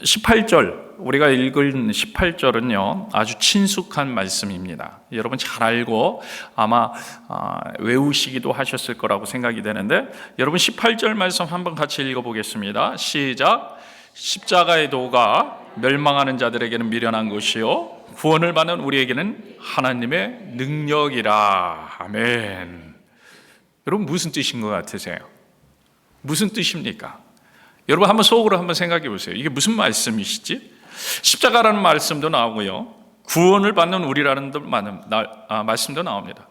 18절, 우리가 읽은 18절은요 아주 친숙한 말씀입니다. 여러분 잘 알고 아마 외우시기도 하셨을 거라고 생각이 되는데, 여러분 18절 말씀 한번 같이 읽어보겠습니다. 시작. 십자가의 도가 멸망하는 자들에게는 미련한 것이요 구원을 받는 우리에게는 하나님의 능력이라. 아멘. 여러분 무슨 뜻인 것 같으세요? 무슨 뜻입니까? 여러분 한번 속으로 한번 생각해 보세요. 이게 무슨 말씀이시지? 십자가라는 말씀도 나오고요, 구원을 받는 우리라는 말씀도 나옵니다.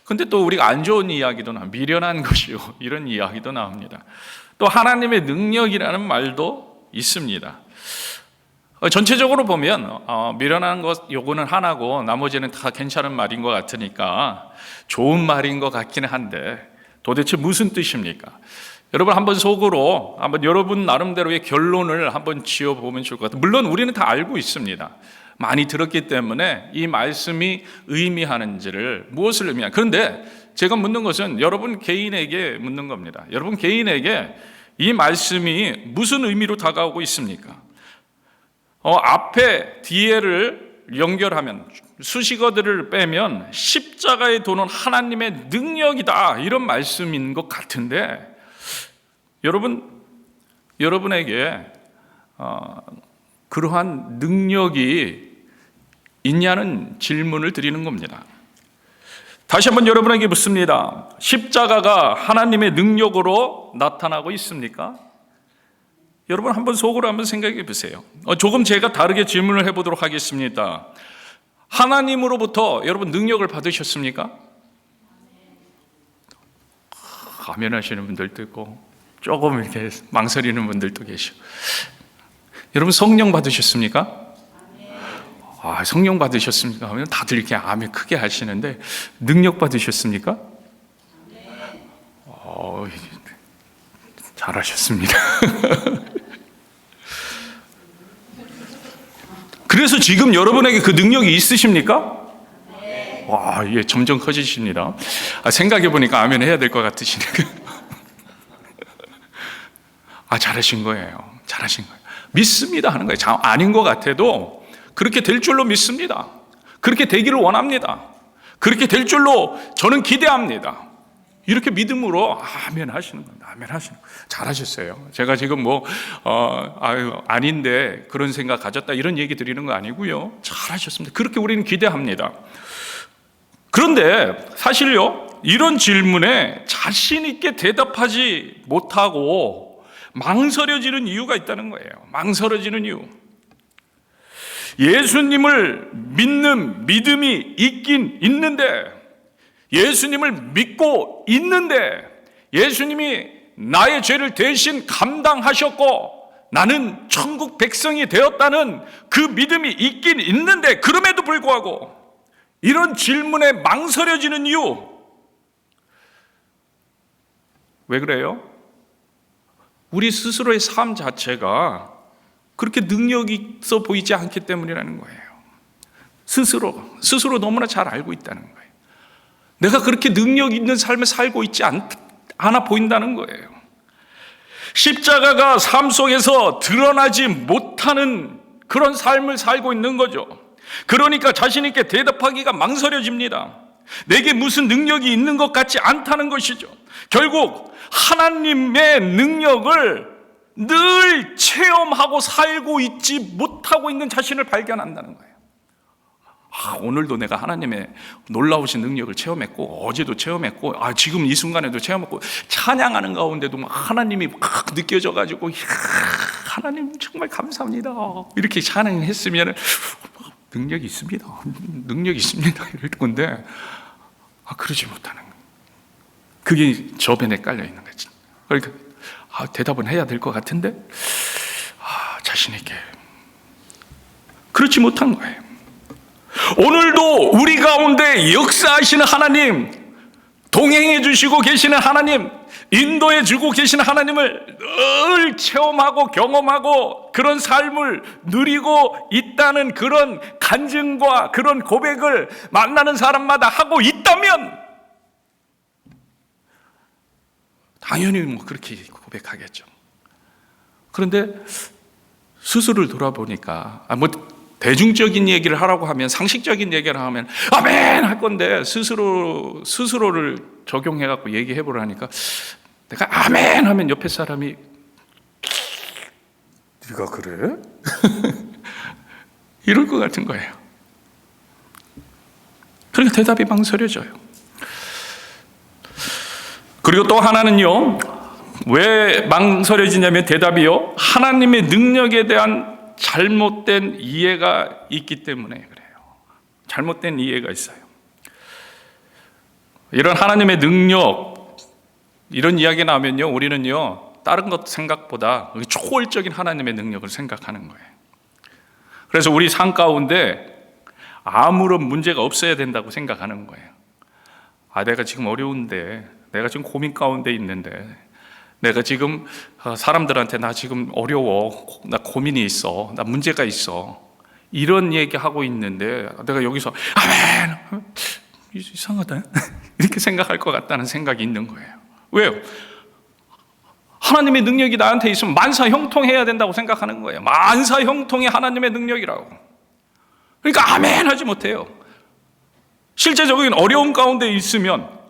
근데 또 우리가 안 좋은 이야기도 나옵니다. 미련한 것이요 이런 이야기도 나옵니다. 또 하나님의 능력이라는 말도 있습니다. 전체적으로 보면 미련한 것 요거는 하나고 나머지는 다 괜찮은 말인 것 같으니까 좋은 말인 것 같기는 한데, 도대체 무슨 뜻입니까? 여러분 한번 속으로 한번 여러분 나름대로의 결론을 한번 지어보면 좋을 것 같아요. 물론 우리는 다 알고 있습니다. 많이 들었기 때문에 이 말씀이 의미하는지를, 무엇을 의미하는지. 그런데 제가 묻는 것은 여러분 개인에게 묻는 겁니다. 여러분 개인에게 이 말씀이 무슨 의미로 다가오고 있습니까? 앞에 뒤에를 연결하면, 수식어들을 빼면 십자가의 도는 하나님의 능력이다 이런 말씀인 것 같은데, 여러분에게 그러한 능력이 있냐는 질문을 드리는 겁니다. 다시 한번 여러분에게 묻습니다. 십자가가 하나님의 능력으로 나타나고 있습니까? 여러분 한번 속으로 한번 생각해 보세요. 조금 제가 다르게 질문을 해보도록 하겠습니다. 하나님으로부터 여러분 능력을 받으셨습니까? 아멘 하시는 분들도 있고 조금 이렇게 망설이는 분들도 계시고. 여러분 성령 받으셨습니까? 성령 받으셨습니까? 하면 다들 이렇게 아멘 크게 하시는데, 능력 받으셨습니까? 잘하셨습니다. 그래서 지금 여러분에게 그 능력이 있으십니까? 와, 이게 점점 커지십니다. 생각해 보니까 아멘 해야 될 것 같으시네요. 잘하신 거예요. 잘하신 거예요. 믿습니다 하는 거예요. 아닌 것 같아도 그렇게 될 줄로 믿습니다. 그렇게 되기를 원합니다. 그렇게 될 줄로 저는 기대합니다. 이렇게 믿음으로 아멘 하시는 겁니다. 아멘 하시는 거예요. 잘하셨어요. 제가 지금 아닌데 그런 생각 가졌다 이런 얘기 드리는 거 아니고요. 잘하셨습니다. 그렇게 우리는 기대합니다. 그런데 사실요, 이런 질문에 자신 있게 대답하지 못하고 망설여지는 이유가 있다는 거예요. 망설여지는 이유. 예수님을 믿는 믿음이 있긴 있는데, 예수님을 믿고 있는데, 예수님이 나의 죄를 대신 감당하셨고 나는 천국 백성이 되었다는 그 믿음이 있긴 있는데, 그럼에도 불구하고 이런 질문에 망설여지는 이유, 왜 그래요? 우리 스스로의 삶 자체가 그렇게 능력이 있어 보이지 않기 때문이라는 거예요. 스스로 너무나 잘 알고 있다는 거예요. 내가 그렇게 능력 있는 삶을 살고 있지 않아 보인다는 거예요. 십자가가 삶 속에서 드러나지 못하는 그런 삶을 살고 있는 거죠. 그러니까 자신 있게 대답하기가 망설여집니다. 내게 무슨 능력이 있는 것 같지 않다는 것이죠. 결국 하나님의 능력을 늘 체험하고 살고 있지 못하고 있는 자신을 발견한다는 거예요. 오늘도 내가 하나님의 놀라우신 능력을 체험했고, 어제도 체험했고, 지금 이 순간에도 체험했고, 찬양하는 가운데도 하나님이 막 느껴져가지고, 하나님 정말 감사합니다 이렇게 찬양했으면 능력이 있습니다, 능력이 있습니다 이럴 건데, 그러지 못하는 거예요. 그게 저변에 깔려 있는 거지. 그러니까 대답은 해야 될 것 같은데 자신 있게 그렇지 못한 거예요. 오늘도 우리 가운데 역사하시는 하나님, 동행해 주시고 계시는 하나님, 인도해 주고 계시는 하나님을 늘 체험하고 경험하고 그런 삶을 누리고 있다는 그런 간증과 그런 고백을 만나는 사람마다 하고 있다면 당연히 그렇게 고백하겠죠. 그런데 스스로를 돌아보니까 대중적인 얘기를 하라고 하면, 상식적인 얘기를 하면 아멘 할 건데 스스로를 적용해 갖고 얘기해 보라니까 내가 아멘 하면 옆에 사람이 네가 그래? 이럴 것 같은 거예요. 그러니까 대답이 망설여져요. 그리고 또 하나는요, 왜 망설여지냐면 대답이요, 하나님의 능력에 대한 잘못된 이해가 있기 때문에 그래요. 잘못된 이해가 있어요. 이런 하나님의 능력, 이런 이야기 나오면요, 우리는요 다른 것 생각보다 초월적인 하나님의 능력을 생각하는 거예요. 그래서 우리 삶 가운데 아무런 문제가 없어야 된다고 생각하는 거예요. 내가 지금 어려운데, 내가 지금 고민 가운데 있는데, 내가 지금 사람들한테 나 지금 어려워, 나 고민이 있어, 나 문제가 있어, 이런 얘기하고 있는데 내가 여기서 아멘, 이상하다 이렇게 생각할 것 같다는 생각이 있는 거예요. 왜요? 하나님의 능력이 나한테 있으면 만사형통해야 된다고 생각하는 거예요. 만사형통이 하나님의 능력이라고. 그러니까 아멘 하지 못해요. 실제적인 어려움 가운데 있으면,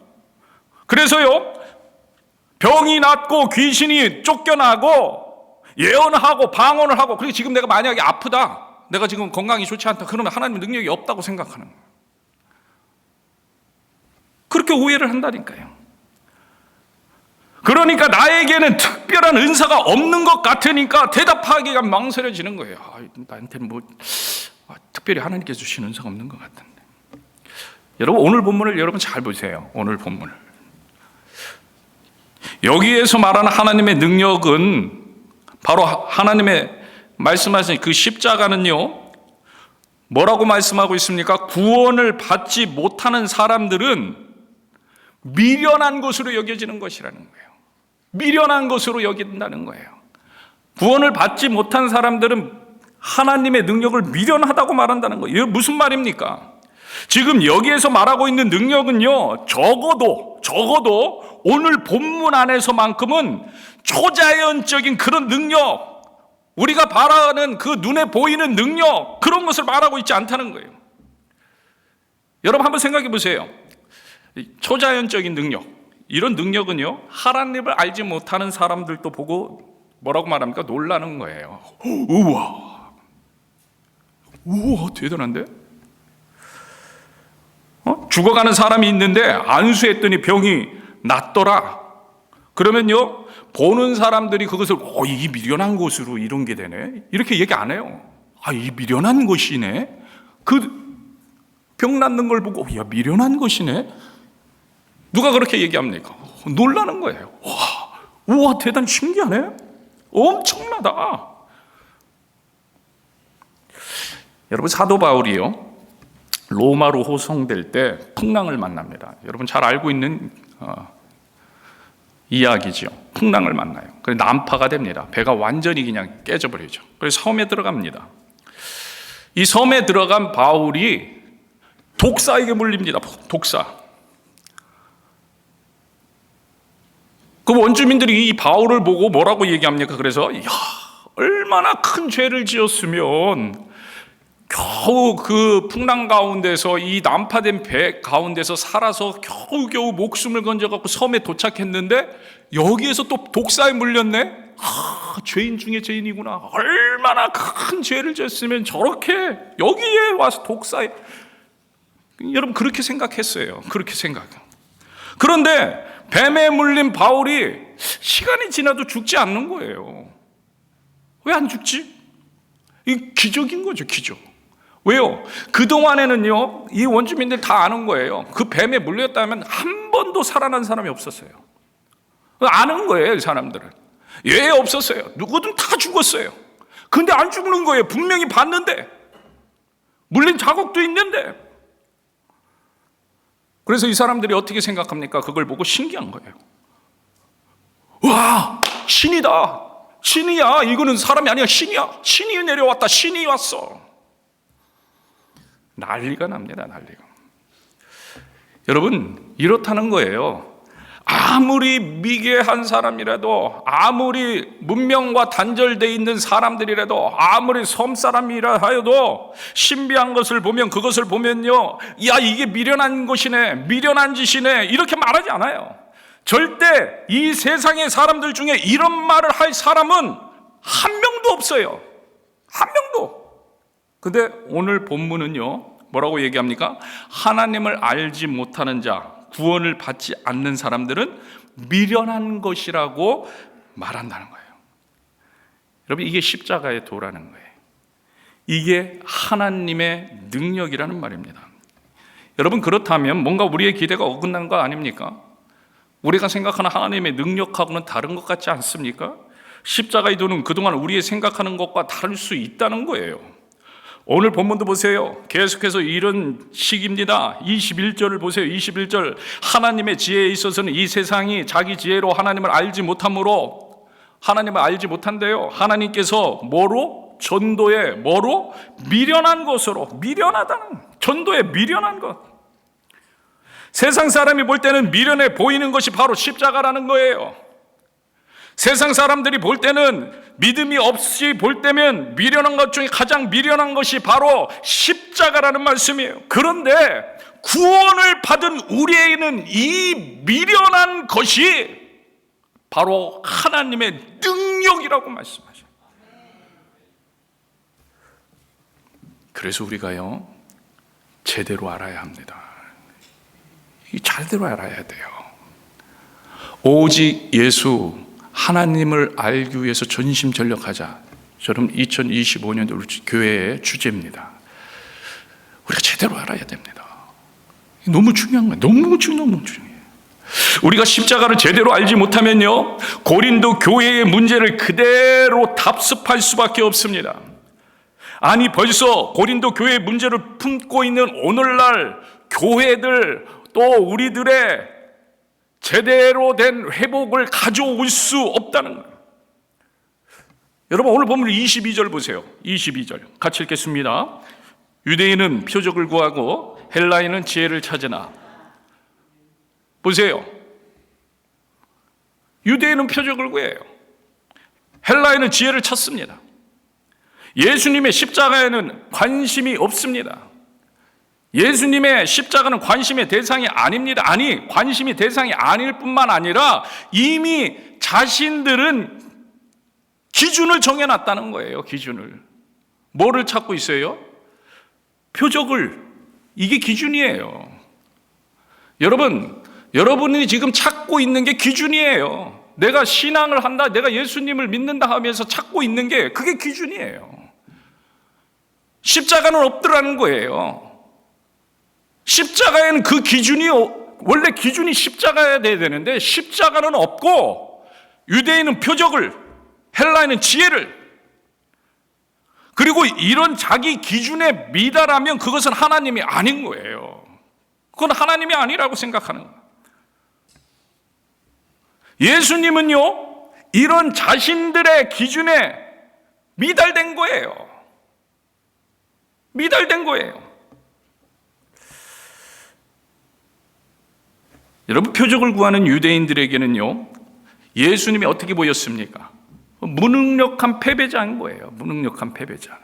그래서요 병이 낫고 귀신이 쫓겨나고 예언하고 방언을 하고, 그리고 지금 내가 만약에 아프다, 내가 지금 건강이 좋지 않다, 그러면 하나님의 능력이 없다고 생각하는 거예요. 그렇게 오해를 한다니까요. 그러니까 나에게는 특별한 은사가 없는 것 같으니까 대답하기가 망설여지는 거예요. 나한테는 특별히 하나님께서 주신 은사가 없는 것 같은데. 여러분, 오늘 본문을 여러분 잘 보세요. 오늘 본문을. 여기에서 말하는 하나님의 능력은 바로 하나님의 말씀하신 그 십자가는요, 뭐라고 말씀하고 있습니까? 구원을 받지 못하는 사람들은 미련한 것으로 여겨지는 것이라는 거예요. 미련한 것으로 여긴다는 거예요. 구원을 받지 못한 사람들은 하나님의 능력을 미련하다고 말한다는 거예요. 이게 무슨 말입니까? 지금 여기에서 말하고 있는 능력은요, 적어도 오늘 본문 안에서만큼은 초자연적인 그런 능력, 우리가 바라는 그 눈에 보이는 능력, 그런 것을 말하고 있지 않다는 거예요. 여러분 한번 생각해 보세요. 초자연적인 능력, 이런 능력은요, 하나님을 알지 못하는 사람들도 보고 뭐라고 말합니까? 놀라는 거예요. 우와 대단한데? 죽어가는 사람이 있는데 안수했더니 병이 낫더라. 그러면요, 보는 사람들이 그것을 이 미련한 것으로 이런 게 되네, 이렇게 얘기 안 해요. 이 미련한 것이네. 그 병 낫는 걸 보고 야 미련한 것이네. 누가 그렇게 얘기합니까? 놀라는 거예요. 우와 대단 신기하네. 엄청나다. 여러분, 사도 바울이요, 로마로 호송될 때 풍랑을 만납니다. 여러분 잘 알고 있는 이야기죠. 풍랑을 만나요. 그래서 난파가 됩니다. 배가 완전히 그냥 깨져버리죠. 그래서 섬에 들어갑니다. 이 섬에 들어간 바울이 독사에게 물립니다. 독사. 그 원주민들이 이 바울을 보고 뭐라고 얘기합니까? 그래서 얼마나 큰 죄를 지었으면 겨우 그 풍랑 가운데서, 이 난파된 배 가운데서 살아서 겨우겨우 목숨을 건져갖고 섬에 도착했는데 여기에서 또 독사에 물렸네? 죄인 중에 죄인이구나. 얼마나 큰 죄를 지었으면 저렇게 여기에 와서 독사에. 여러분 그렇게 생각했어요. 그렇게 생각. 그런데 뱀에 물린 바울이 시간이 지나도 죽지 않는 거예요. 왜 안 죽지? 이 기적인 거죠, 기적. 왜요? 그동안에는요, 이 원주민들 다 아는 거예요. 그 뱀에 물렸다면 한 번도 살아난 사람이 없었어요. 아는 거예요, 이 사람들은. 예, 없었어요. 누구든 다 죽었어요. 근데 안 죽는 거예요. 분명히 봤는데. 물린 자국도 있는데. 그래서 이 사람들이 어떻게 생각합니까? 그걸 보고 신기한 거예요. 와, 신이다. 신이야. 이거는 사람이 아니야. 신이야. 신이 내려왔다. 신이 왔어. 난리가 납니다. 난리가. 여러분, 이렇다는 거예요. 아무리 미개한 사람이라도, 아무리 문명과 단절되어 있는 사람들이라도, 아무리 섬 사람이라 하여도 신비한 것을 보면, 그것을 보면요, 야, 이게 미련한 것이네, 미련한 짓이네, 이렇게 말하지 않아요. 절대 이 세상의 사람들 중에 이런 말을 할 사람은 한 명도 없어요. 한 명도. 근데 오늘 본문은요, 뭐라고 얘기합니까? 하나님을 알지 못하는 자, 구원을 받지 않는 사람들은 미련한 것이라고 말한다는 거예요. 여러분, 이게 십자가의 도라는 거예요. 이게 하나님의 능력이라는 말입니다. 여러분, 그렇다면 뭔가 우리의 기대가 어긋난 거 아닙니까? 우리가 생각하는 하나님의 능력하고는 다른 것 같지 않습니까? 십자가의 도는 그동안 우리의 생각하는 것과 다를 수 있다는 거예요. 오늘 본문도 보세요. 계속해서 이런 식입니다. 21절을 보세요. 21절. 하나님의 지혜에 있어서는 이 세상이 자기 지혜로 하나님을 알지 못함으로, 하나님을 알지 못한대요. 하나님께서 뭐로? 전도에 뭐로? 미련한 것으로. 미련하다는, 전도에 미련한 것. 세상 사람이 볼 때는 미련해 보이는 것이 바로 십자가라는 거예요. 세상 사람들이 볼 때는, 믿음이 없이 볼 때면 미련한 것 중에 가장 미련한 것이 바로 십자가라는 말씀이에요. 그런데 구원을 받은 우리에게는 이 미련한 것이 바로 하나님의 능력이라고 말씀하셔요. 그래서 우리가요, 제대로 알아야 합니다. 제대로 알아야 돼요. 오직 예수, 하나님을 알기 위해서 전심전력하자. 저는 2025년도 우리 교회의 주제입니다. 우리가 제대로 알아야 됩니다. 너무 중요한 거예요. 너무 중요해요. 우리가 십자가를 제대로 알지 못하면요, 고린도 교회의 문제를 그대로 답습할 수밖에 없습니다. 아니, 벌써 고린도 교회의 문제를 품고 있는 오늘날 교회들, 또 우리들의 제대로 된 회복을 가져올 수 없다는 거예요. 여러분, 오늘 보면 22절 보세요. 22절 같이 읽겠습니다. 유대인은 표적을 구하고 헬라인은 지혜를 찾으나. 보세요. 유대인은 표적을 구해요. 헬라인은 지혜를 찾습니다. 예수님의 십자가에는 관심이 없습니다. 예수님의 십자가는 관심의 대상이 아닙니다. 아니, 관심이 대상이 아닐 뿐만 아니라 이미 자신들은 기준을 정해놨다는 거예요. 기준을. 뭐를 찾고 있어요? 표적을. 이게 기준이에요. 여러분이 지금 찾고 있는 게 기준이에요. 내가 신앙을 한다, 내가 예수님을 믿는다 하면서 찾고 있는 게 그게 기준이에요. 십자가는 없더라는 거예요. 십자가에는 그 기준이, 원래 기준이 십자가여야 되는데 십자가는 없고, 유대인은 표적을, 헬라인은 지혜를, 그리고 이런 자기 기준에 미달하면 그것은 하나님이 아닌 거예요. 그건 하나님이 아니라고 생각하는 거예요. 예수님은요, 이런 자신들의 기준에 미달된 거예요. 미달된 거예요. 여러분, 표적을 구하는 유대인들에게는요, 예수님이 어떻게 보였습니까? 무능력한 패배자인 거예요. 무능력한 패배자.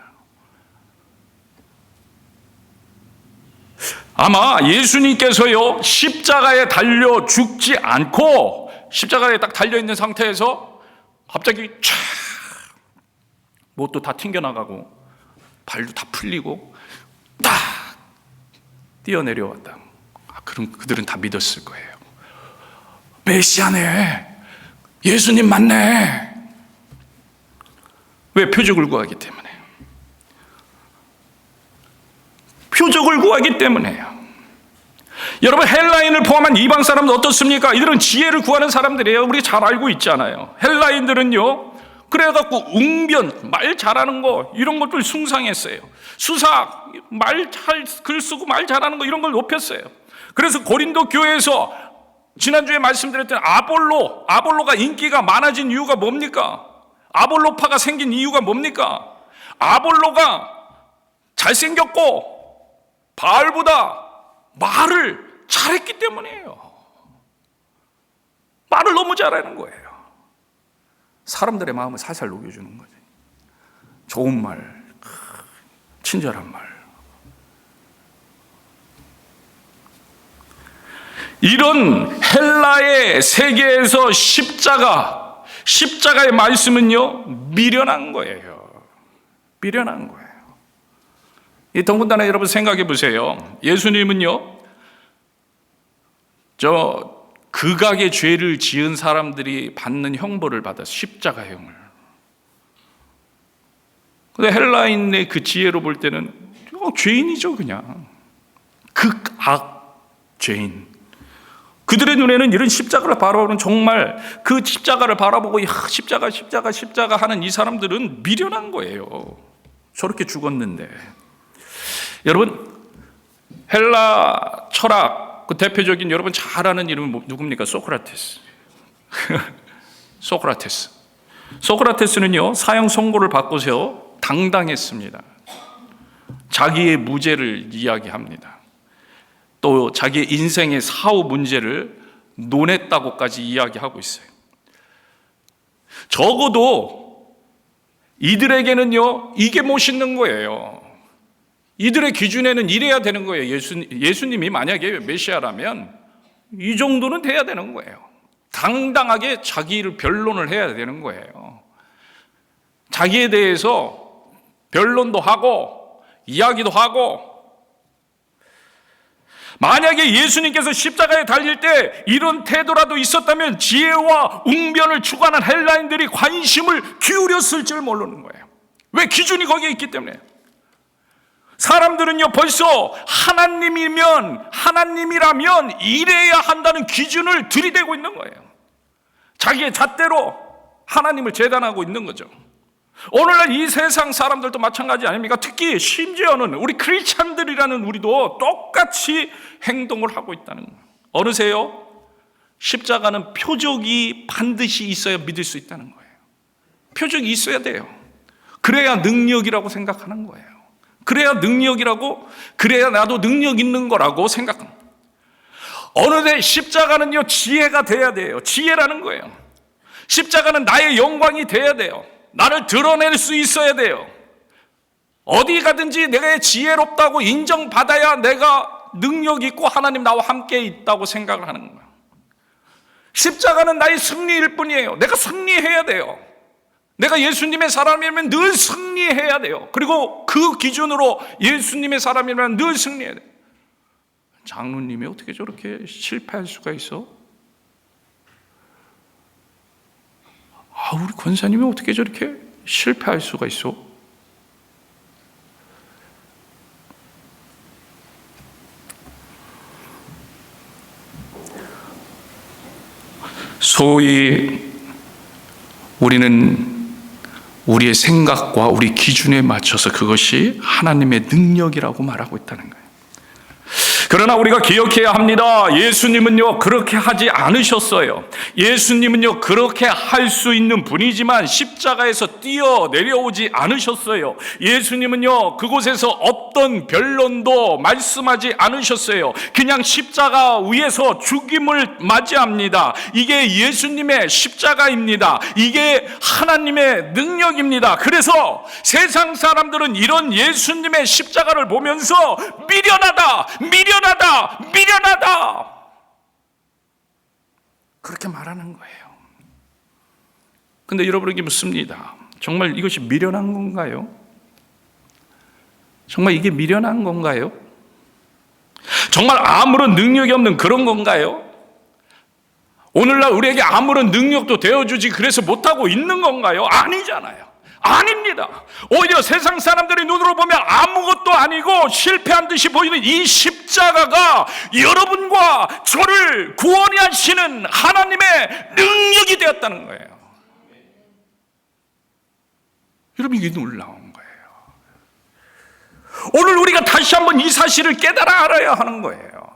아마 예수님께서요, 십자가에 달려 죽지 않고 십자가에 딱 달려있는 상태에서 갑자기 촥 못도 다 튕겨나가고 발도 다 풀리고 딱 뛰어내려왔다. 그럼 그들은 다 믿었을 거예요. 메시아네, 예수님 맞네. 왜? 표적을 구하기 때문에. 표적을 구하기 때문에요. 여러분, 헬라인을 포함한 이방 사람은 어떻습니까? 이들은 지혜를 구하는 사람들이에요. 우리 잘 알고 있잖아요. 헬라인들은요, 그래갖고 웅변, 말 잘하는 거, 이런 것들 숭상했어요. 수사, 말 잘 글 쓰고 말 잘하는 거, 이런 걸 높였어요. 그래서 고린도 교회에서 지난주에 말씀드렸던 아볼로가 인기가 많아진 이유가 뭡니까? 아볼로파가 생긴 이유가 뭡니까? 아볼로가 잘생겼고 바알보다 말을 잘했기 때문이에요. 말을 너무 잘하는 거예요. 사람들의 마음을 살살 녹여주는 거지. 좋은 말, 친절한 말. 이런 헬라의 세계에서 십자가의 말씀은요, 미련한 거예요. 미련한 거예요. 이 더군다나 여러분 생각해 보세요. 예수님은요, 극악의 죄를 지은 사람들이 받는 형벌을 받아서 십자가형을. 근데 헬라인의 그 지혜로 볼 때는 죄인이죠, 그냥. 극악 죄인. 그들의 눈에는 이런 십자가를 바라보는, 정말 그 십자가를 바라보고 십자가 하는 이 사람들은 미련한 거예요. 저렇게 죽었는데. 여러분, 헬라 철학 그 대표적인, 여러분 잘 아는 이름은 누굽니까? 소크라테스. 소크라테스는요, 사형 선고를 받고서 당당했습니다. 자기의 무죄를 이야기합니다. 또 자기의 인생의 사후 문제를 논했다고까지 이야기하고 있어요. 적어도 이들에게는요, 이게 멋있는 거예요. 이들의 기준에는 이래야 되는 거예요. 예수님이 만약에 메시아라면 이 정도는 돼야 되는 거예요. 당당하게 자기를 변론을 해야 되는 거예요. 자기에 대해서 변론도 하고 이야기도 하고. 만약에 예수님께서 십자가에 달릴 때 이런 태도라도 있었다면 지혜와 웅변을 추구하는 헬라인들이 관심을 기울였을 줄 모르는 거예요. 왜? 기준이 거기에 있기 때문에. 사람들은요, 벌써 하나님이라면 이래야 한다는 기준을 들이대고 있는 거예요. 자기의 잣대로 하나님을 재단하고 있는 거죠. 오늘날 이 세상 사람들도 마찬가지 아닙니까? 특히 심지어는 우리 크리스찬들이라는 우리도 똑같이 행동을 하고 있다는 거예요. 어느새요, 십자가는 표적이 반드시 있어야 믿을 수 있다는 거예요. 표적이 있어야 돼요. 그래야 능력이라고 생각하는 거예요. 그래야 능력이라고, 그래야 나도 능력 있는 거라고 생각합니다. 어느새 십자가는요, 지혜가 돼야 돼요. 지혜라는 거예요. 십자가는 나의 영광이 돼야 돼요. 나를 드러낼 수 있어야 돼요. 어디 가든지 내가 지혜롭다고 인정받아야 내가 능력 있고 하나님 나와 함께 있다고 생각을 하는 거예요. 십자가는 나의 승리일 뿐이에요. 내가 승리해야 돼요. 내가 예수님의 사람이면 늘 승리해야 돼요. 그리고 그 기준으로 예수님의 사람이면 늘 승리해야 돼요. 장로님이 어떻게 저렇게 실패할 수가 있어? 우리 권사님이 어떻게 저렇게 실패할 수가 있어? 소위 우리는 우리의 생각과 우리 기준에 맞춰서 그것이 하나님의 능력이라고 말하고 있다는 거예요. 그러나 우리가 기억해야 합니다. 예수님은요, 그렇게 하지 않으셨어요. 예수님은요, 그렇게 할 수 있는 분이지만 십자가에서 뛰어 내려오지 않으셨어요. 예수님은요, 그곳에서 어떤 변론도 말씀하지 않으셨어요. 그냥 십자가 위에서 죽임을 맞이합니다. 이게 예수님의 십자가입니다. 이게 하나님의 능력입니다. 그래서 세상 사람들은 이런 예수님의 십자가를 보면서 미련하다 그렇게 말하는 거예요. 근데 여러분에게 묻습니다. 정말 이것이 미련한 건가요? 정말 이게 미련한 건가요? 정말 아무런 능력이 없는 그런 건가요? 오늘날 우리에게 아무런 능력도 되어주지 그래서 못하고 있는 건가요? 아니잖아요. 아닙니다. 오히려 세상 사람들의 눈으로 보면 아무것도 아니고 실패한 듯이 보이는 이 십자가가 여러분과 저를 구원하시는 하나님의 능력이 되었다는 거예요. 여러분, 이게 놀라운 거예요. 오늘 우리가 다시 한번 이 사실을 깨달아 알아야 하는 거예요.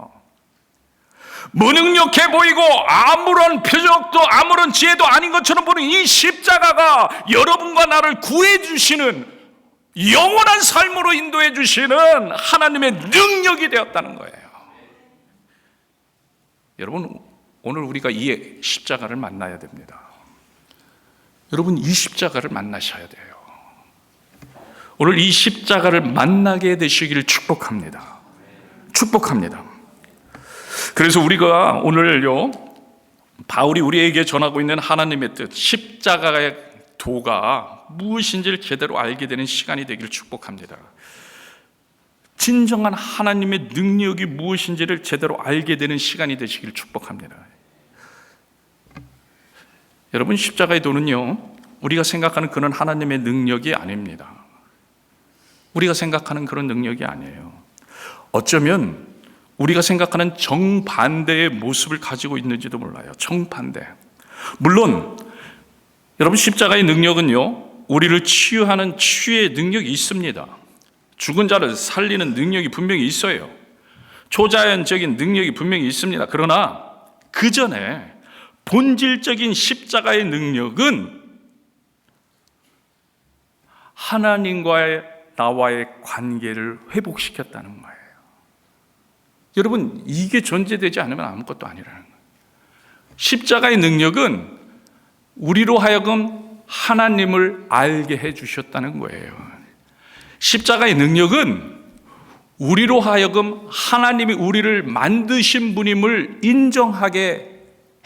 무능력해 보이고 아무런 표적도 아무런 지혜도 아닌 것처럼 보는 이 십자가가 여러분과 나를 구해주시는, 영원한 삶으로 인도해 주시는 하나님의 능력이 되었다는 거예요. 여러분, 오늘 우리가 이 십자가를 만나야 됩니다. 여러분, 이 십자가를 만나셔야 돼요. 오늘 이 십자가를 만나게 되시기를 축복합니다. 축복합니다. 그래서 우리가 오늘요, 바울이 우리에게 전하고 있는 하나님의 뜻, 십자가의 도가 무엇인지를 제대로 알게 되는 시간이 되기를 축복합니다. 진정한 하나님의 능력이 무엇인지를 제대로 알게 되는 시간이 되시기를 축복합니다. 여러분, 십자가의 도는요, 우리가 생각하는 그런 하나님의 능력이 아닙니다. 우리가 생각하는 그런 능력이 아니에요. 어쩌면 우리가 생각하는 정반대의 모습을 가지고 있는지도 몰라요. 정반대. 물론 여러분, 십자가의 능력은요, 우리를 치유하는 치유의 능력이 있습니다. 죽은 자를 살리는 능력이 분명히 있어요. 초자연적인 능력이 분명히 있습니다. 그러나 그 전에 본질적인 십자가의 능력은 하나님과의 나와의 관계를 회복시켰다는 거예요. 여러분, 이게 존재되지 않으면 아무것도 아니라는 거예요. 십자가의 능력은 우리로 하여금 하나님을 알게 해주셨다는 거예요. 십자가의 능력은 우리로 하여금 하나님이 우리를 만드신 분임을 인정하게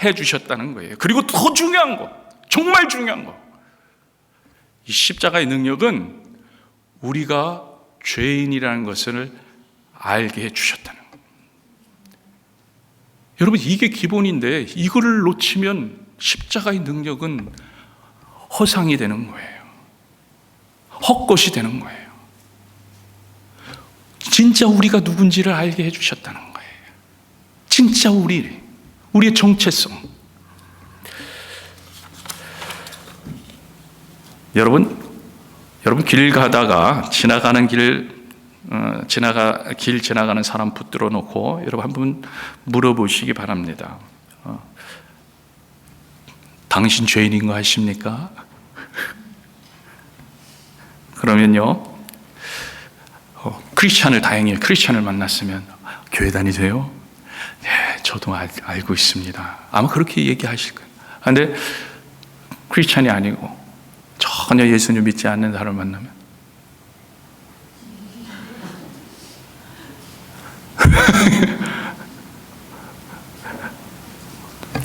해주셨다는 거예요. 그리고 더 중요한 것, 정말 중요한 것, 이 십자가의 능력은 우리가 죄인이라는 것을 알게 해주셨다는 거예요. 여러분, 이게 기본인데 이거를 놓치면 십자가의 능력은 허상이 되는 거예요. 헛것이 되는 거예요. 진짜 우리가 누군지를 알게 해주셨다는 거예요. 진짜 우리의 정체성. 여러분 길 가다가 길 지나가는 사람 붙들어 놓고 여러분 한번 물어보시기 바랍니다. 당신 죄인인 거 아십니까? 그러면요, 다행히 크리스찬을 만났으면 교회 다니세요? 네, 저도 알고 있습니다. 아마 그렇게 얘기하실 거예요. 그런데 크리스찬이 아니고 전혀 예수님 믿지 않는 사람을 만나면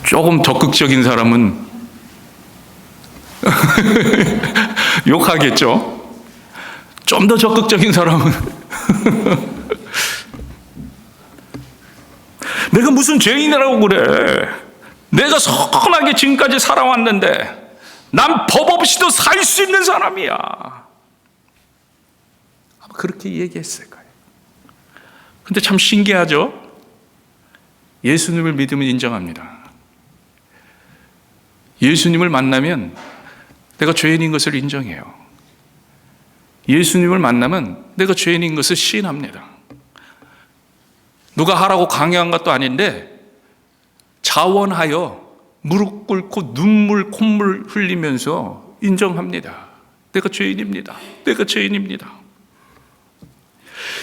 조금 적극적인 사람은 욕하겠죠. 좀 더 적극적인 사람은 내가 무슨 죄인이라고 그래. 내가 선하게 지금까지 살아왔는데 난 법 없이도 살 수 있는 사람이야. 아마 그렇게 얘기했을 거예요. 근데 참 신기하죠? 예수님을 믿으면 인정합니다. 예수님을 만나면 내가 죄인인 것을 인정해요. 예수님을 만나면 내가 죄인인 것을 시인합니다. 누가 하라고 강요한 것도 아닌데 자원하여 무릎 꿇고 눈물 콧물 흘리면서 인정합니다. 내가 죄인입니다. 내가 죄인입니다.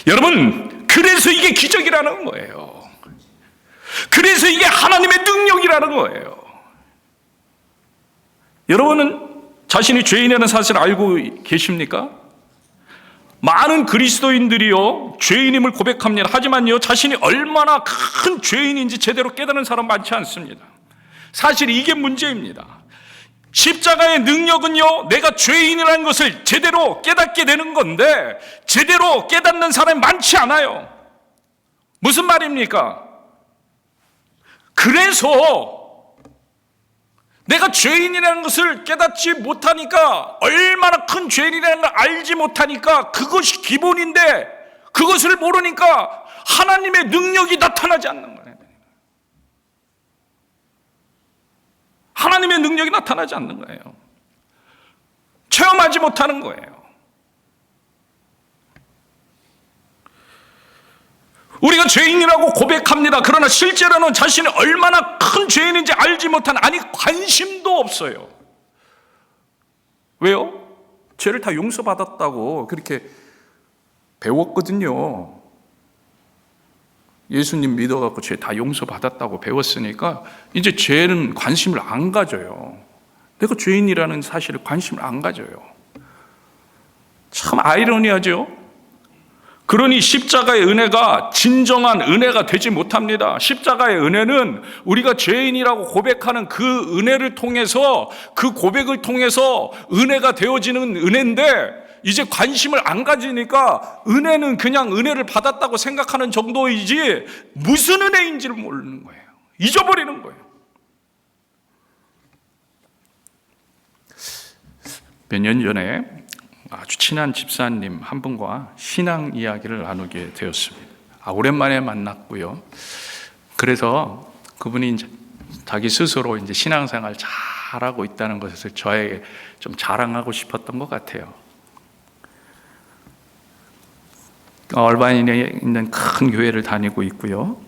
여러분, 그래서 이게 기적이라는 거예요. 그래서 이게 하나님의 능력이라는 거예요. 여러분은 자신이 죄인이라는 사실을 알고 계십니까? 많은 그리스도인들이요, 죄인임을 고백합니다. 하지만요, 자신이 얼마나 큰 죄인인지 제대로 깨달은 사람 많지 않습니다. 사실 이게 문제입니다. 십자가의 능력은요, 내가 죄인이라는 것을 제대로 깨닫게 되는 건데 제대로 깨닫는 사람이 많지 않아요. 무슨 말입니까? 그래서 내가 죄인이라는 것을 깨닫지 못하니까, 얼마나 큰 죄인이라는 걸 알지 못하니까, 그것이 기본인데 그것을 모르니까 하나님의 능력이 나타나지 않는 거예요. 하나님의 능력이 나타나지 않는 거예요. 체험하지 못하는 거예요. 우리가 죄인이라고 고백합니다. 그러나 실제로는 자신이 얼마나 큰 죄인인지 알지 못한, 아니 관심도 없어요. 왜요? 죄를 다 용서받았다고 그렇게 배웠거든요. 예수님 믿어갖고 죄 다 용서받았다고 배웠으니까 이제 죄는 관심을 안 가져요. 내가 죄인이라는 사실에 관심을 안 가져요. 참 아이러니하죠. 그러니 십자가의 은혜가 진정한 은혜가 되지 못합니다. 십자가의 은혜는 우리가 죄인이라고 고백하는 그 은혜를 통해서, 그 고백을 통해서 은혜가 되어지는 은혜인데, 이제 관심을 안 가지니까 은혜는 그냥 은혜를 받았다고 생각하는 정도이지 무슨 은혜인지를 모르는 거예요. 잊어버리는 거예요. 몇 년 전에 아주 친한 집사님 한 분과 신앙 이야기를 나누게 되었습니다. 오랜만에 만났고요. 그래서 그분이 이제 자기 스스로 이제 신앙생활 잘하고 있다는 것을 저에게 좀 자랑하고 싶었던 것 같아요. 얼바인에 있는 큰 교회를 다니고 있고요.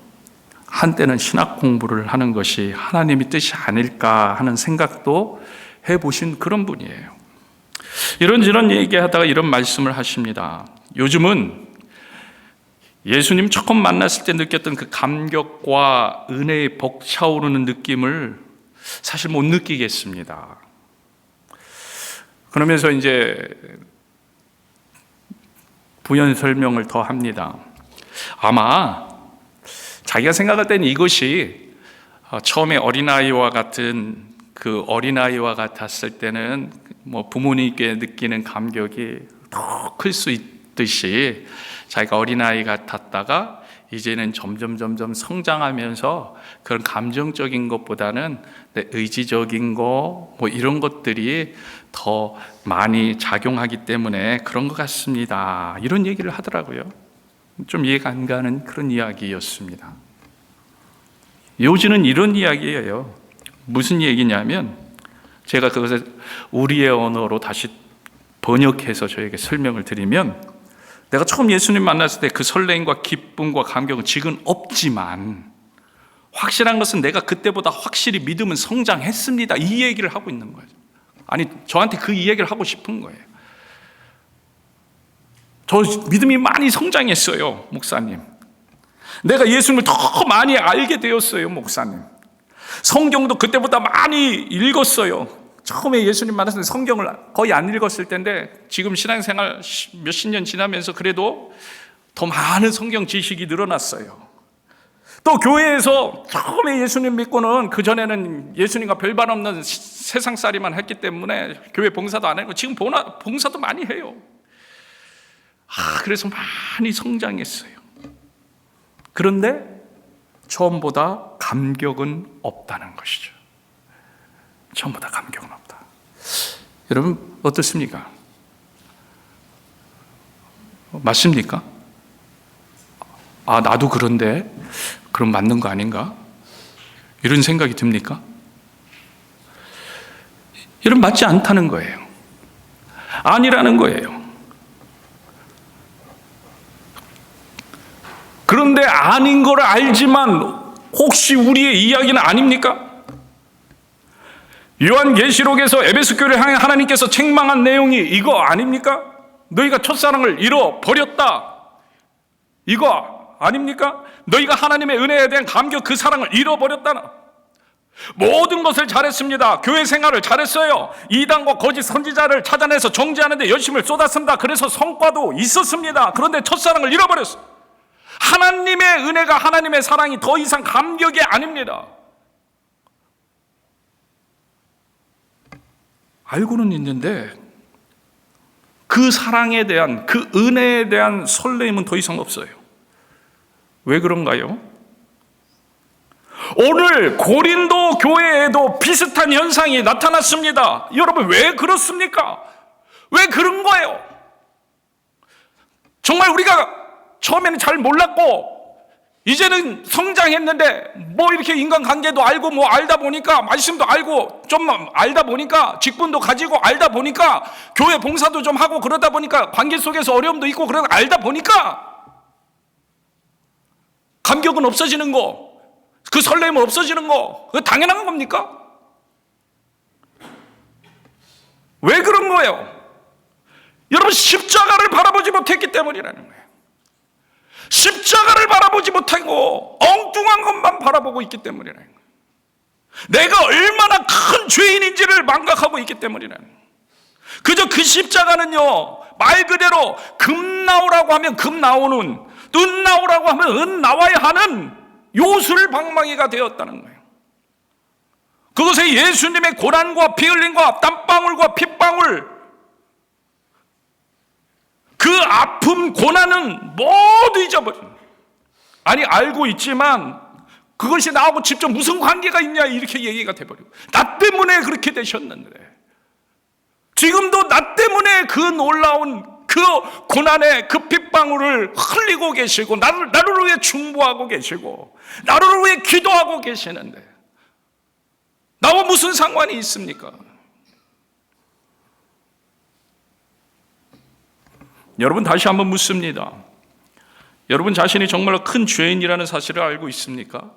한때는 신학 공부를 하는 것이 하나님의 뜻이 아닐까 하는 생각도 해보신 그런 분이에요. 이런저런 얘기하다가 이런 말씀을 하십니다. 요즘은 예수님 처음 만났을 때 느꼈던 그 감격과 은혜의 벅차오르는 느낌을 사실 못 느끼겠습니다. 그러면서 이제 부연 설명을 더 합니다. 아마 자기가 생각할 때는 이것이 처음에 어린아이와 같은 그 어린아이와 같았을 때는 뭐 부모님께 느끼는 감격이 더 클 수 있듯이 자기가 어린아이 같았다가 이제는 점점 성장하면서 그런 감정적인 것보다는 의지적인 거 뭐 이런 것들이 더 많이 작용하기 때문에 그런 것 같습니다. 이런 얘기를 하더라고요. 좀 이해가 안 가는 그런 이야기였습니다. 요지는 이런 이야기예요. 무슨 얘기냐면 제가 그것을 우리의 언어로 다시 번역해서 저에게 설명을 드리면, 내가 처음 예수님 만났을 때 그 설렘과 기쁨과 감격은 지금 없지만 확실한 것은 내가 그때보다 확실히 믿음은 성장했습니다. 이 얘기를 하고 있는 거예요. 아니, 저한테 그 이야기를 하고 싶은 거예요. 저 믿음이 많이 성장했어요, 목사님. 내가 예수님을 더 많이 알게 되었어요, 목사님. 성경도 그때보다 많이 읽었어요. 처음에 예수님 만났을 때 성경을 거의 안 읽었을 때인데 지금 신앙생활 몇십 년 지나면서 그래도 더 많은 성경 지식이 늘어났어요. 또 교회에서 처음에 예수님 믿고는 그전에는 예수님과 별반 없는 세상살이만 했기 때문에 교회 봉사도 안 하고 지금 봉사도 많이 해요. 그래서 많이 성장했어요. 그런데 처음보다 감격은 없다는 것이죠. 처음보다 감격은 없다. 여러분 어떻습니까? 맞습니까? 나도 그런데 그럼 맞는 거 아닌가? 이런 생각이 듭니까? 이런 맞지 않다는 거예요. 아니라는 거예요. 그런데 아닌 걸 알지만 혹시 우리의 이야기는 아닙니까? 요한계시록에서 에베소 교회를 향해 하나님께서 책망한 내용이 이거 아닙니까? 너희가 첫사랑을 잃어버렸다. 이거 아닙니까? 너희가 하나님의 은혜에 대한 감격, 그 사랑을 잃어버렸다. 모든 것을 잘했습니다. 교회 생활을 잘했어요. 이단과 거짓 선지자를 찾아내서 정죄하는 데 열심을 쏟았습니다. 그래서 성과도 있었습니다. 그런데 첫사랑을 잃어버렸어요. 하나님의 은혜가, 하나님의 사랑이 더 이상 감격이 아닙니다. 알고는 있는데 그 사랑에 대한, 그 은혜에 대한 설렘은 더 이상 없어요. 왜 그런가요? 오늘 고린도 교회에도 비슷한 현상이 나타났습니다. 여러분 왜 그렇습니까? 왜 그런 거예요? 정말 우리가 처음에는 잘 몰랐고 이제는 성장했는데 뭐 이렇게 인간관계도 알고 뭐 알다 보니까 말씀도 알고 좀 알다 보니까 직분도 가지고 알다 보니까 교회 봉사도 좀 하고 그러다 보니까 관계 속에서 어려움도 있고 그러다 알다 보니까 감격은 없어지는 거, 그 설렘은 없어지는 거, 그거 당연한 겁니까? 왜 그런 거예요? 여러분 십자가를 바라보지 못했기 때문이라는 거예요. 십자가를 바라보지 못하고 엉뚱한 것만 바라보고 있기 때문이라는 거예요. 내가 얼마나 큰 죄인인지를 망각하고 있기 때문이라는 거예요. 그저 그 십자가는요, 말 그대로 금 나오라고 하면 금 나오는, 은 나오라고 하면 은 나와야 하는 요술방망이가 되었다는 거예요. 그것에 예수님의 고난과 피 흘림과 땀방울과 핏방울, 그 아픔, 고난은 모두 잊어버린 거예요. 아니, 알고 있지만 그것이 나하고 직접 무슨 관계가 있냐, 이렇게 얘기가 돼버리고, 나 때문에 그렇게 되셨는데, 지금도 나 때문에 그 놀라운 그 고난의 그 핏방울을 흘리고 계시고, 나를 위해 중보하고 계시고, 나를 위해 기도하고 계시는데 나와 무슨 상관이 있습니까? 여러분, 다시 한번 묻습니다. 여러분 자신이 정말로 큰 죄인이라는 사실을 알고 있습니까?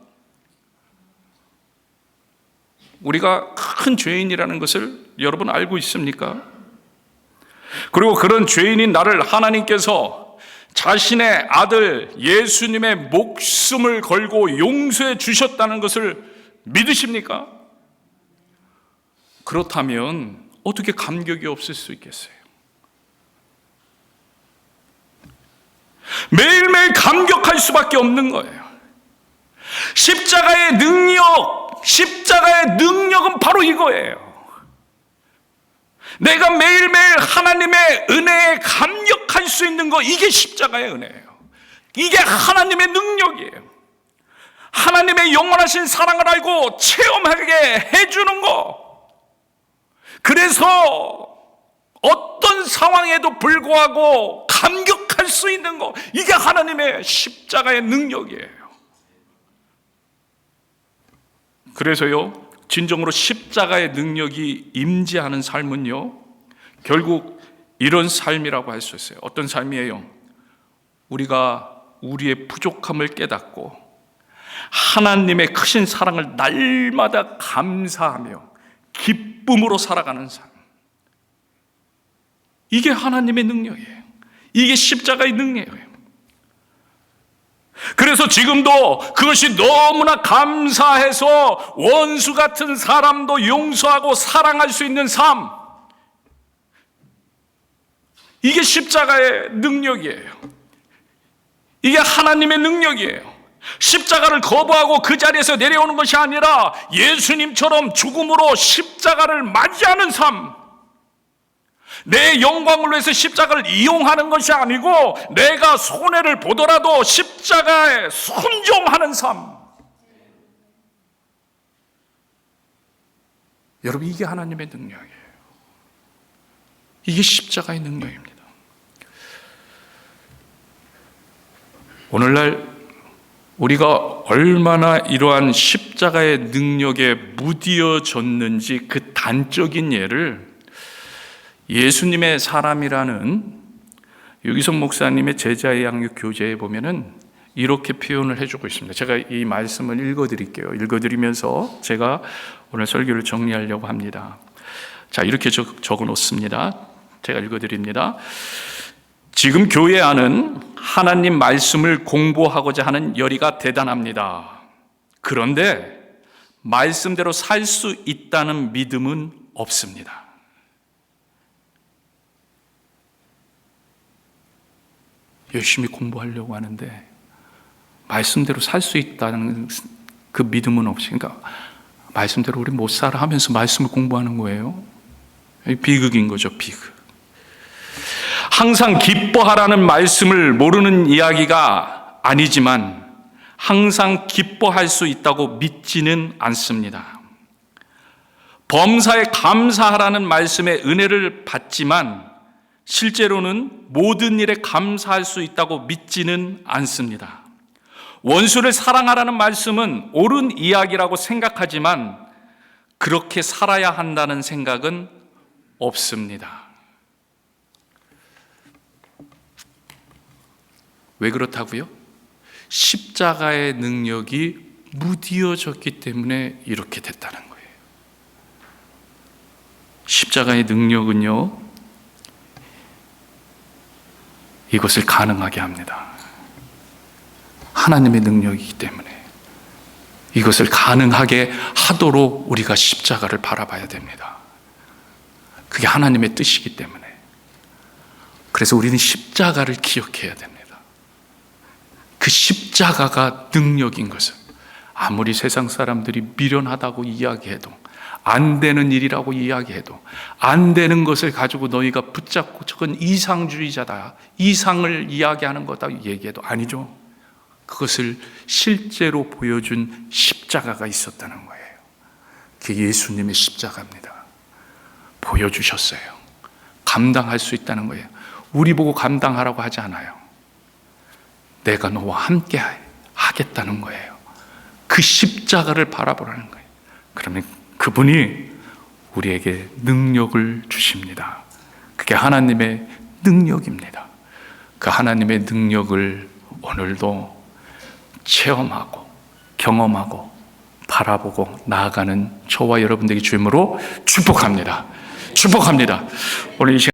우리가 큰 죄인이라는 것을 여러분 알고 있습니까? 그리고 그런 죄인인 나를 하나님께서 자신의 아들 예수님의 목숨을 걸고 용서해 주셨다는 것을 믿으십니까? 그렇다면 어떻게 감격이 없을 수 있겠어요? 매일매일 감격할 수밖에 없는 거예요. 십자가의 능력은 바로 이거예요. 내가 매일매일 하나님의 은혜에 감격할 수 있는 거, 이게 십자가의 은혜예요. 이게 하나님의 능력이에요. 하나님의 영원하신 사랑을 알고 체험하게 해주는 거. 그래서 어떤 상황에도 불구하고 감격할 수 있는 거, 이게 하나님의 십자가의 능력이에요. 그래서요, 진정으로 십자가의 능력이 임재하는 삶은요, 결국 이런 삶이라고 할 수 있어요. 어떤 삶이에요? 우리가 우리의 부족함을 깨닫고 하나님의 크신 사랑을 날마다 감사하며 기쁨으로 살아가는 삶. 이게 하나님의 능력이에요. 이게 십자가의 능력이에요. 그래서 지금도 그것이 너무나 감사해서 원수 같은 사람도 용서하고 사랑할 수 있는 삶, 이게 십자가의 능력이에요. 이게 하나님의 능력이에요. 십자가를 거부하고 그 자리에서 내려오는 것이 아니라 예수님처럼 죽음으로 십자가를 맞이하는 삶, 내 영광을 위해서 십자가를 이용하는 것이 아니고 내가 손해를 보더라도 십자가에 순종하는 삶. 여러분, 이게 하나님의 능력이에요. 이게 십자가의 능력입니다. 오늘날 우리가 얼마나 이러한 십자가의 능력에 무디어졌는지 그 단적인 예를 예수님의 사람이라는 유기성 목사님의 제자의 양육 교재에 보면은 이렇게 표현을 해주고 있습니다. 제가 이 말씀을 읽어드릴게요. 읽어드리면서 제가 오늘 설교를 정리하려고 합니다. 자, 이렇게 적어 놓습니다. 제가 읽어드립니다. 지금 교회 안은 하나님 말씀을 공부하고자 하는 열의가 대단합니다. 그런데 말씀대로 살 수 있다는 믿음은 없습니다. 열심히 공부하려고 하는데 말씀대로 살 수 있다는 그 믿음은 없이, 그러니까 말씀대로 우리 못 살아 하면서 말씀을 공부하는 거예요. 비극인 거죠, 비극. 항상 기뻐하라는 말씀을 모르는 이야기가 아니지만 항상 기뻐할 수 있다고 믿지는 않습니다. 범사에 감사하라는 말씀에 은혜를 받지만 실제로는 모든 일에 감사할 수 있다고 믿지는 않습니다. 원수를 사랑하라는 말씀은 옳은 이야기라고 생각하지만 그렇게 살아야 한다는 생각은 없습니다. 왜 그렇다고요? 십자가의 능력이 무디어졌기 때문에 이렇게 됐다는 거예요. 십자가의 능력은요, 이것을 가능하게 합니다. 하나님의 능력이기 때문에 이것을 가능하게 하도록 우리가 십자가를 바라봐야 됩니다. 그게 하나님의 뜻이기 때문에. 그래서 우리는 십자가를 기억해야 됩니다. 그 십자가가 능력인 것을 아무리 세상 사람들이 미련하다고 이야기해도, 안 되는 일이라고 이야기해도, 안 되는 것을 가지고 너희가 붙잡고 저건 이상주의자다, 이상을 이야기하는 거다 얘기해도 아니죠. 그것을 실제로 보여준 십자가가 있었다는 거예요. 그게 예수님의 십자가입니다. 보여주셨어요. 감당할 수 있다는 거예요. 우리 보고 감당하라고 하지 않아요. 내가 너와 함께 하겠다는 거예요. 그 십자가를 바라보라는 거예요. 그러면 그분이 우리에게 능력을 주십니다. 그게 하나님의 능력입니다. 그 하나님의 능력을 오늘도 체험하고 경험하고 바라보고 나아가는 저와 여러분들에게 주임으로 축복합니다. 축복합니다. 오늘 이 시간